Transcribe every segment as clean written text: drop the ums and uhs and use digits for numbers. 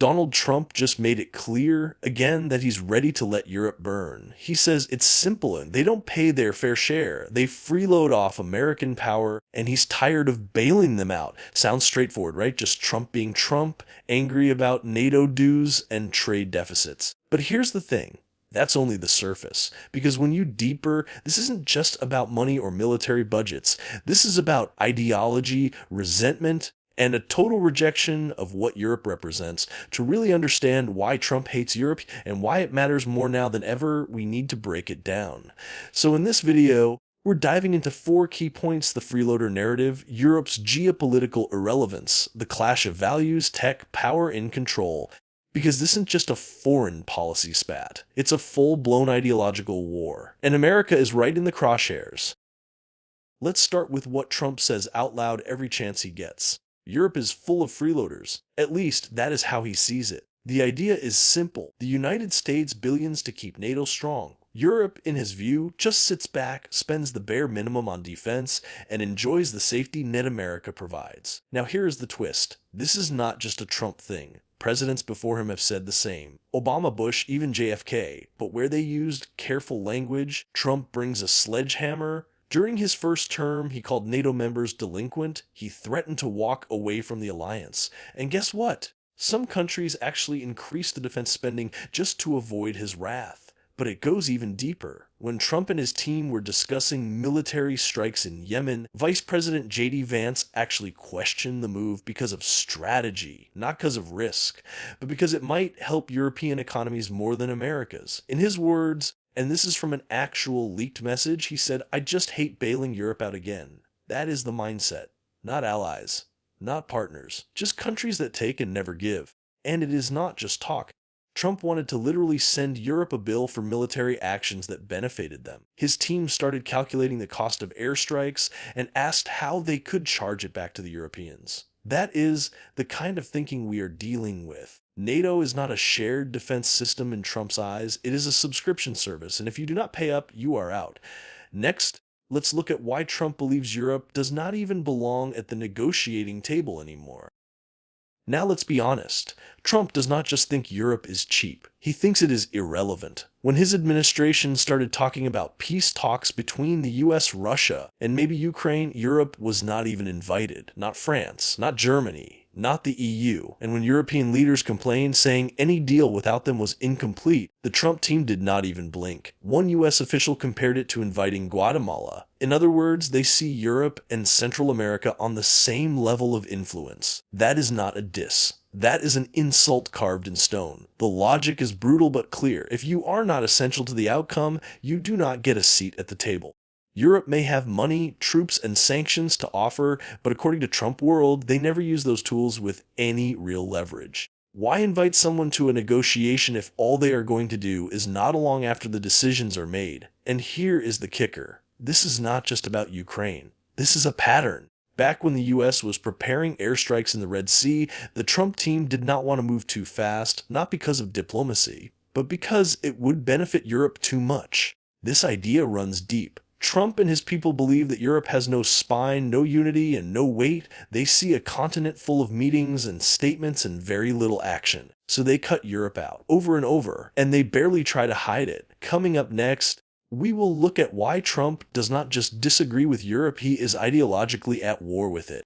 Donald Trump just made it clear again that he's ready to let Europe burn. He says it's simple and they don't pay their fair share. They freeload off American power and he's tired of bailing them out. Sounds straightforward, right? Just Trump being Trump, angry about NATO dues and trade deficits. But here's the thing. That's only the surface. Because when you deeper, this isn't just about money or military budgets. This is about ideology, resentment, and a total rejection of what Europe represents. To really understand why Trump hates Europe and why it matters more now than ever, we need to break it down. So in this video, we're diving into 4 key points: the freeloader narrative, Europe's geopolitical irrelevance, the clash of values, tech, power, and control. Because this isn't just a foreign policy spat, it's a full-blown ideological war. And America is right in the crosshairs. Let's start with what Trump says out loud every chance he gets. Europe is full of freeloaders. At least, that is how he sees it. The idea is simple. The United States billions to keep NATO strong. Europe, in his view, just sits back, spends the bare minimum on defense, and enjoys the safety net America provides. Now here's the twist. This is not just a Trump thing. Presidents before him have said the same. Obama, Bush, even JFK. But where they used careful language, Trump brings a sledgehammer. During his first term, he called NATO members delinquent. He threatened to walk away from the alliance. And guess what? Some countries actually increased the defense spending just to avoid his wrath. But it goes even deeper. When Trump and his team were discussing military strikes in Yemen, Vice President J.D. Vance actually questioned the move because of strategy, not because of risk, but because it might help European economies more than America's. In his words, and this is from an actual leaked message, he said, "I just hate bailing Europe out again." That is the mindset. Not allies, not partners, just countries that take and never give. And it is not just talk. Trump wanted to literally send Europe a bill for military actions that benefited them. His team started calculating the cost of airstrikes and asked how they could charge it back to the Europeans. That is the kind of thinking we are dealing with. NATO is not a shared defense system in Trump's eyes. It is a subscription service, and if you do not pay up, you are out. Next, let's look at why Trump believes Europe does not even belong at the negotiating table anymore. Now let's be honest. Trump does not just think Europe is cheap. He thinks it is irrelevant. When his administration started talking about peace talks between the US, Russia, and maybe Ukraine, Europe was not even invited. Not France, not Germany, not the EU. And when European leaders complained, saying any deal without them was incomplete, the Trump team did not even blink. One US official compared it to inviting Guatemala. In other words, they see Europe and Central America on the same level of influence. That is not a diss. That is an insult carved in stone. The logic is brutal but clear. If you are not essential to the outcome, you do not get a seat at the table. Europe may have money, troops, and sanctions to offer, but according to Trump World, they never use those tools with any real leverage. Why invite someone to a negotiation if all they are going to do is nod along after the decisions are made? And here is the kicker. This is not just about Ukraine. This is a pattern. Back when the US was preparing airstrikes in the Red Sea, the Trump team did not want to move too fast, not because of diplomacy, but because it would benefit Europe too much. This idea runs deep. Trump and his people believe that Europe has no spine, no unity, and no weight. They see a continent full of meetings and statements and very little action. So they cut Europe out over and over, and they barely try to hide it. Coming up next, we will look at why Trump does not just disagree with Europe, he is ideologically at war with it.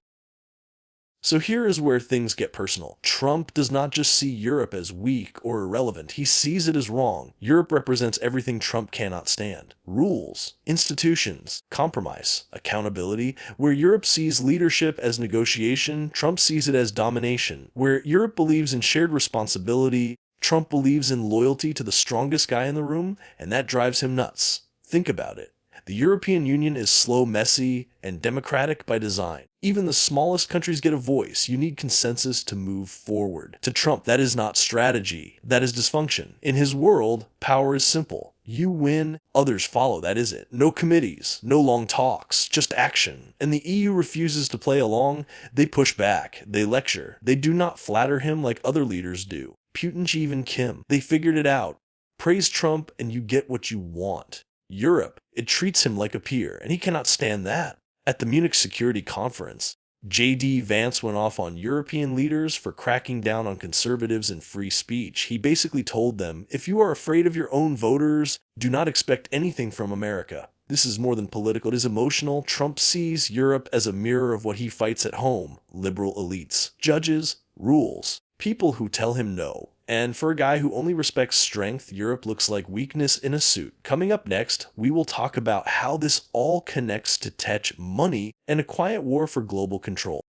So here is where things get personal. Trump does not just see Europe as weak or irrelevant. He sees it as wrong. Europe represents everything Trump cannot stand. Rules, institutions, compromise, accountability. Where Europe sees leadership as negotiation, Trump sees it as domination. Where Europe believes in shared responsibility, Trump believes in loyalty to the strongest guy in the room, and that drives him nuts. Think about it. The European Union is slow, messy, and democratic by design. Even the smallest countries get a voice. You need consensus to move forward. To Trump, that is not strategy. That is dysfunction. In his world, power is simple. You win, others follow. That is it. No committees, no long talks, just action. And the EU refuses to play along. They push back. They lecture. They do not flatter him like other leaders do. Putin, Xi, even Kim. They figured it out. Praise Trump and you get what you want. Europe, it treats him like a peer, and he cannot stand that. At the Munich Security Conference, J.D. Vance went off on European leaders for cracking down on conservatives and free speech. He basically told them, if you are afraid of your own voters, do not expect anything from America. This is more than political, it is emotional. Trump sees Europe as a mirror of what he fights at home: liberal elites, judges, rules, people who tell him no. And for a guy who only respects strength, Europe looks like weakness in a suit. Coming up next, we will talk about how this all connects to tech, money, and a quiet war for global control.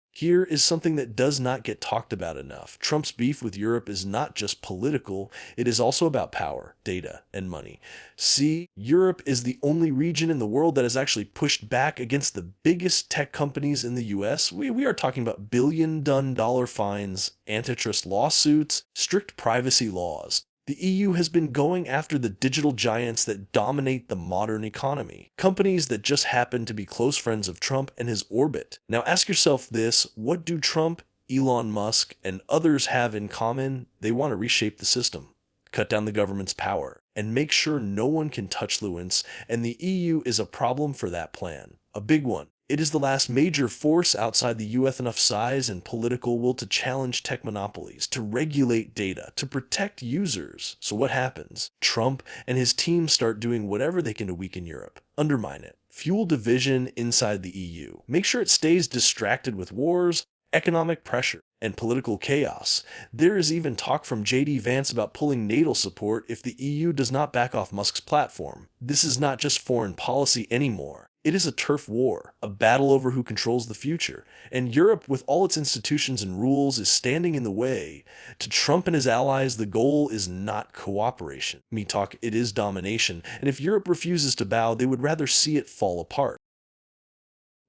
Here is something that does not get talked about enough. Trump's beef with Europe is not just political, it is also about power, data, and money. See, Europe is the only region in the world that has actually pushed back against the biggest tech companies in the US. We are talking about billion-dollar fines, antitrust lawsuits, strict privacy laws. The EU has been going after the digital giants that dominate the modern economy, companies that just happen to be close friends of Trump and his orbit. Now ask yourself this: what do Trump, Elon Musk, and others have in common? They want to reshape the system, cut down the government's power, and make sure no one can touch influence, and the EU is a problem for that plan. A big one. It is the last major force outside the US enough size and political will to challenge tech monopolies, to regulate data, to protect users. So what happens? Trump and his team start doing whatever they can to weaken Europe, undermine it, fuel division inside the EU, make sure it stays distracted with wars, economic pressure, and political chaos. There is even talk from J.D. Vance about pulling NATO support if the EU does not back off Musk's platform. This is not just foreign policy anymore. It is a turf war, a battle over who controls the future, and Europe, with all its institutions and rules, is standing in the way. To Trump and his allies, the goal is not cooperation. Me talk, it is domination, and if Europe refuses to bow, they would rather see it fall apart.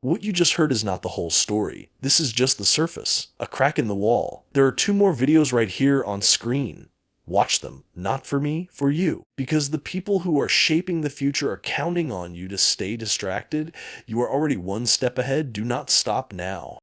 What you just heard is not the whole story. This is just the surface, a crack in the wall. There are 2 more videos right here on screen. Watch them, not for me, for you. Because the people who are shaping the future are counting on you to stay distracted. You are already one step ahead. Do not stop now.